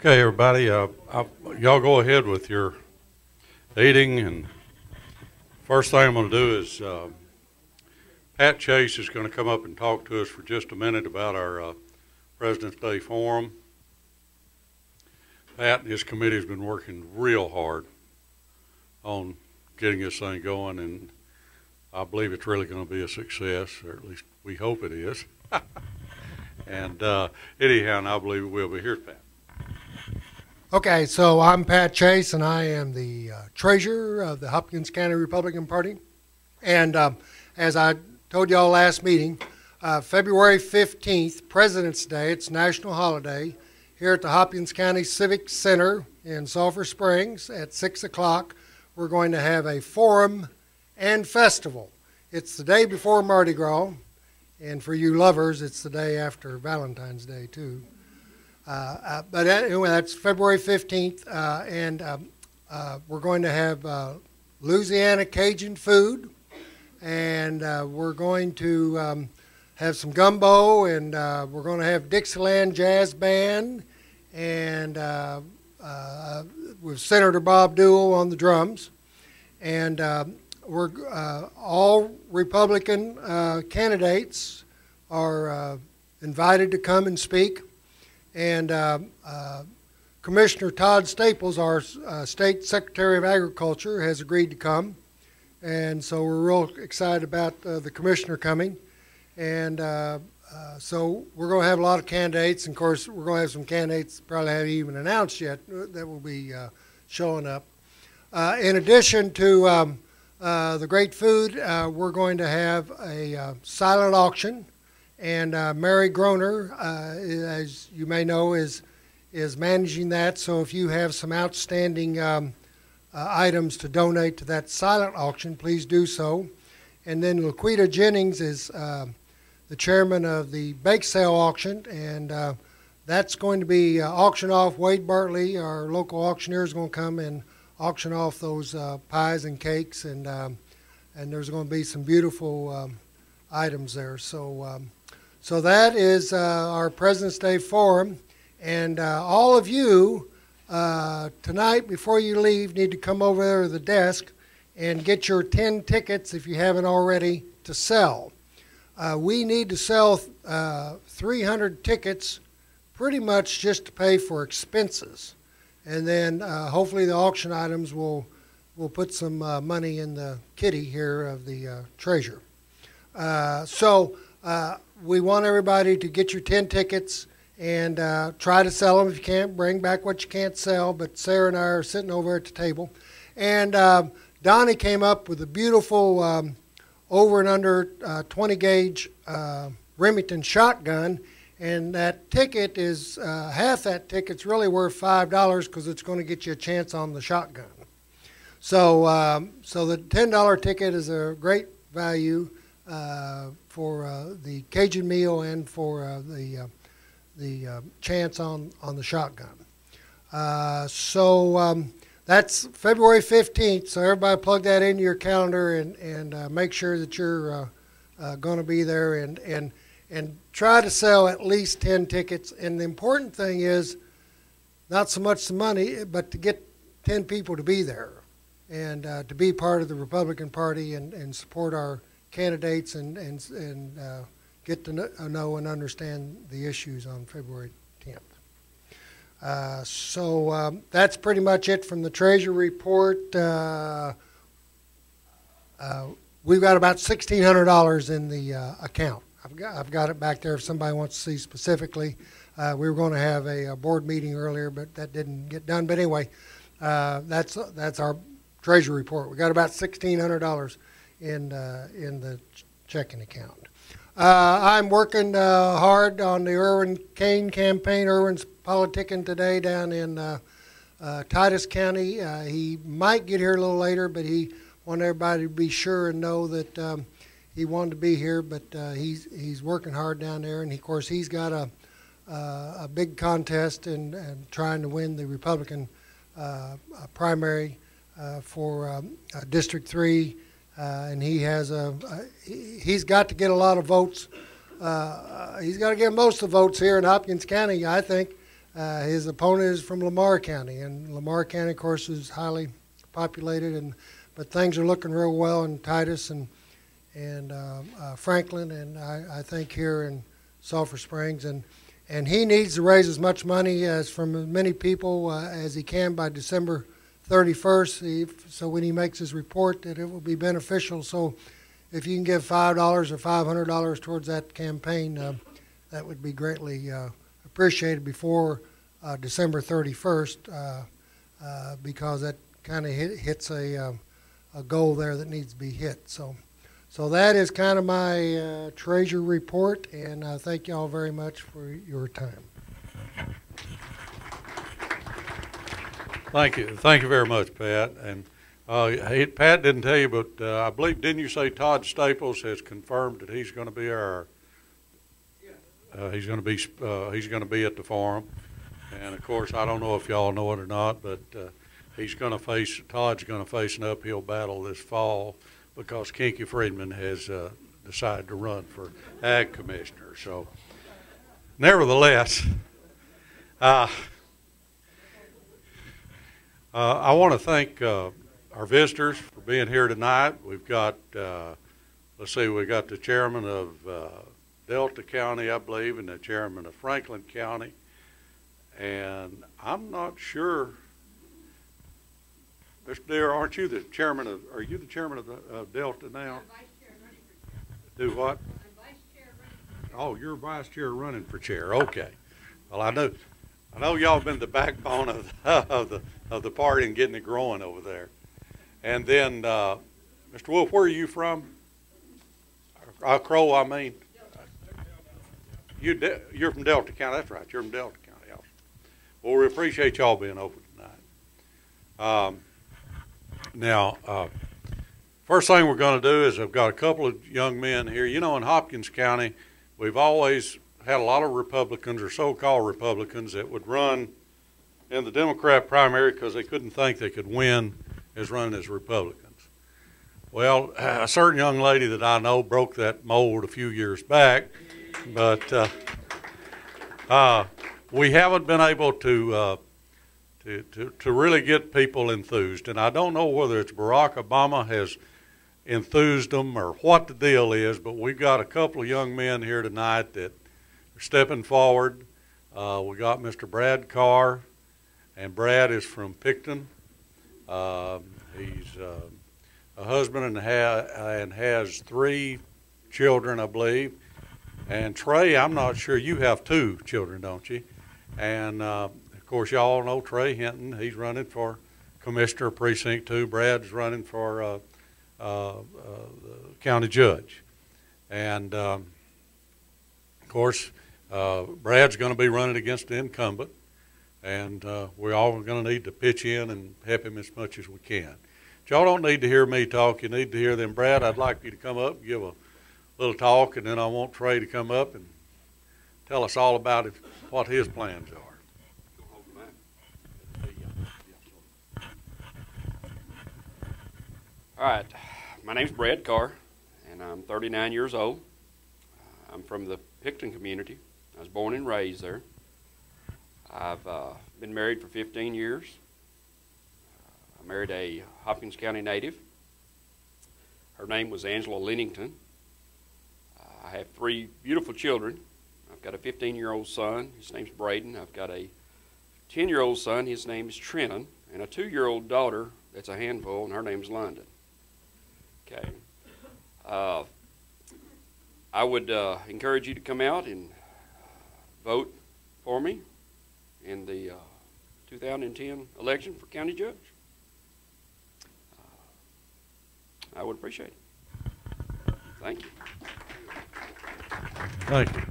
Okay, everybody, y'all go ahead with your eating, and first thing I'm going to do is Pat Chase is going to come up and talk to us for just a minute about our President's Day Forum. Pat and his committee has been working real hard on getting this thing going, and I believe it's really going to be a success, or at least we hope it is. And anyhow, and I believe it will be. Here's Pat. Okay, so I'm Pat Chase, and I am the treasurer of the Hopkins County Republican Party. And as I told y'all last meeting, February 15th, President's Day, it's a national holiday, here at the Hopkins County Civic Center in Sulphur Springs at 6 o'clock, we're going to have a forum and festival. It's the day before Mardi Gras, and for you lovers, it's the day after Valentine's Day, too. But anyway, that's February 15th, and we're going to have Louisiana Cagean food, and we're going to have some gumbo, and we're going to have Dixieland Jazz Band, and with Senator Bob Deuell on the drums, and we're all Republican candidates are invited to come and speak. And Commissioner Todd Staples, our State Secretary of Agriculture, has agreed to come. And so we're real excited about the commissioner coming. And so we're going to have a lot of candidates. And of course, we're going to have some candidates probably haven't even announced yet that will be showing up. In addition to the great food, we're going to have a silent auction. And Mary Groner, as you may know, is managing that. So if you have some outstanding items to donate to that silent auction, please do so. And then Laquita Jennings is the chairman of the bake sale auction, and that's going to be auctioned off. Wade Bartley, our local auctioneer, is going to come and auction off those pies and cakes, and there's going to be some beautiful items there. So that is our President's Day Forum, and all of you tonight before you leave need to come over there to the desk and get your 10 tickets, if you haven't already, to sell. We need to sell 300 tickets pretty much just to pay for expenses, and then hopefully the auction items will put some money in the kitty here of the treasurer. We want everybody to get your 10 tickets and try to sell them. If you can't, bring back what you can't sell. But Sarah and I are sitting over at the table. And Donnie came up with a beautiful over and under 20 gauge Remington shotgun. And that ticket is, half that ticket's really worth $5 because it's going to get you a chance on the shotgun. So the $10 ticket is a great value for the Cagean meal and for the chance on the shotgun. That's February 15th, so everybody plug that into your calendar and make sure that you're going to be there and try to sell at least 10 tickets. And the important thing is not so much the money, but to get 10 people to be there and to be part of the Republican Party and support our candidates and get to know and understand the issues on February 10th. That's pretty much it from the Treasury report. We've got about $1,600 in the account. I've got it back there if somebody wants to see specifically. We were going to have a board meeting earlier, but that didn't get done. But anyway, that's our Treasury report. We got about $1,600 in the checking account. I'm working hard on the Irwin Kane campaign. Irwin's politicking today down in Titus County. He might get here a little later, but he wanted everybody to be sure and know that he wanted to be here. But he's working hard down there, and of course he's got a big contest and trying to win the Republican primary for District 3. And he has he's got to get a lot of votes. He's got to get most of the votes here in Hopkins County, I think, His opponent is from Lamar County, and Lamar County, of course, is highly populated, but things are looking real well in Titus and Franklin, and I think here in Sulphur Springs, and he needs to raise as much money as from as many people as he can by December 31st. So when he makes his report, that it will be beneficial. So if you can give $5 or $500 towards that campaign, that would be greatly appreciated before December 31st, because that kind of hits a goal there that needs to be hit. So that is kind of my treasure report, and I thank you all very much for your time. Thank you very much, Pat. And Pat didn't tell you, but I believe, didn't you say Todd Staples has confirmed that he's going to be our? He's going to be at the forum, and of course I don't know if y'all know it or not, but Todd's going to face an uphill battle this fall because Kinky Friedman has decided to run for Ag Commissioner. So, nevertheless, I want to thank our visitors for being here tonight. We've got, we got the chairman of Delta County, I believe, and the chairman of Franklin County. And I'm not sure, Mr. Deere, aren't you the chairman of, are you the chairman of Delta now? I'm vice chair running for chair. Do what? I'm vice chair running for chair. Oh, you're vice chair running for chair. Okay. Well, I know y'all have been the backbone of the party and getting it growing over there. And then, Mr. Wolf, where are you from? Crow, I mean. You're from Delta County. That's right. You're from Delta County also. Well, we appreciate y'all being open tonight. Now, first thing we're going to do is I've got a couple of young men here. You know, in Hopkins County, we've always had a lot of Republicans or so-called Republicans that would run in the Democrat primary because they couldn't think they could win as running as Republicans. Well, a certain young lady that I know broke that mold a few years back, but we haven't been able to really get people enthused. And I don't know whether it's Barack Obama has enthused them or what the deal is, but we've got a couple of young men here tonight that are stepping forward. We got Mr. Brad Carr, and Brad is from Picton. He's a husband and has 3 children, I believe. And Trey, I'm not sure, you have 2 children, don't you? And of course, y'all know Trey Hinton. He's running for Commissioner of Precinct 2. Brad's running for county judge. And of course, Brad's going to be running against the incumbent. And we're all going to need to pitch in and help him as much as we can. But y'all don't need to hear me talk. You need to hear them. Brad, I'd like you to come up and give a little talk, and then I want Trey to come up and tell us all about what his plans are. All right, my name's Brad Carr, and I'm 39 years old. I'm from the Picton community. I was born and raised there. I've been married for 15 years. I married a Hopkins County native. Her name was Angela Lennington. I have 3 beautiful children. I've got a 15-year-old son. His name's Braden. I've got a 10-year-old son. His name is Trenton. And a 2-year-old daughter that's a handful, and her name's London. Okay. I would encourage you to come out and vote for me in the 2010 election for county judge. I would appreciate it. Thank you. Thank you.